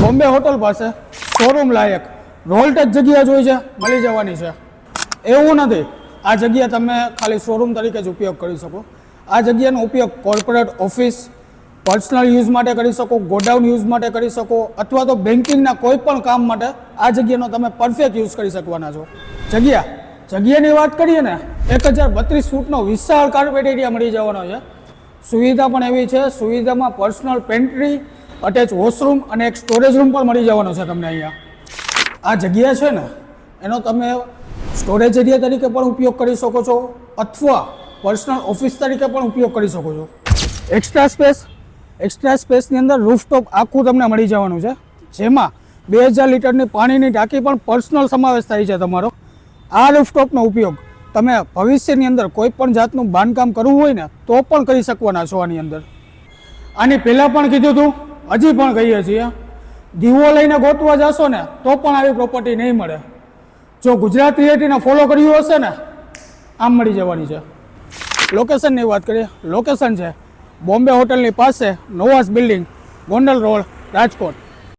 Bombay hotel પાસે showroom લાયક રોલટેક જગ્યા જોઈ છે, મળી જવાની છે. એવું નથી આ જગ્યા તમે ખાલી શોરૂમ તરીકે જ ઉપયોગ કરી શકો. આ જગ્યાનો ઉપયોગ કોર્પોરેટ ઓફિસ, પર્સનલ યુઝ માટે કરી શકો, ગોડાઉન યુઝ માટે કરી શકો, અથવા તો બેન્કિંગના કોઈ પણ કામ માટે આ જગ્યાનો તમે પરફેક્ટ યુઝ કરી શકવાના છો. જગ્યાની વાત કરીએ ને, 1032 ફૂટનો વિશાળ કાર્પેટ એરિયા મળી જવાનો છે. સુવિધા પણ એવી છે, સુવિધામાં પર્સનલ પેન્ટ્રી, અટેચ વોશરૂમ અને એક સ્ટોરેજ રૂમ પણ મળી જવાનો છે તમને અહીંયા. આ જગ્યા છે ને એનો તમે સ્ટોરેજ એરિયા તરીકે પણ ઉપયોગ કરી શકો છો, અથવા પર્સનલ ઓફિસ તરીકે પણ ઉપયોગ કરી શકો છો. એક્સ્ટ્રા સ્પેસની અંદર રૂફટોપ આખું તમને મળી જવાનું છે, જેમાં 2000 લીટરની પાણીની ટાંકી પણ પર્સનલ સમાવેશ થાય છે તમારો. આ રૂફટોપનો ઉપયોગ તમે ભવિષ્યની અંદર કોઈ પણ જાતનું બાંધકામ કરવું હોય ને તો પણ કરી શકવાના છો આની અંદર. આની પહેલાં પણ કીધું હતું, હજી પણ કહીએ છીએ, દીવો લઈને ગોતવા જશો ને તો પણ આવી પ્રોપર્ટી નહીં મળે. જો ગુજરાત રિયાલિટીને ફોલો કર્યું હશે ને, આમ મળી જવાની છે. લોકેશનની વાત કરીએ, લોકેશન છે બોમ્બે હોટલની પાસે નોવાસ બિલ્ડિંગ, ગોંડલ રોડ, રાજકોટ.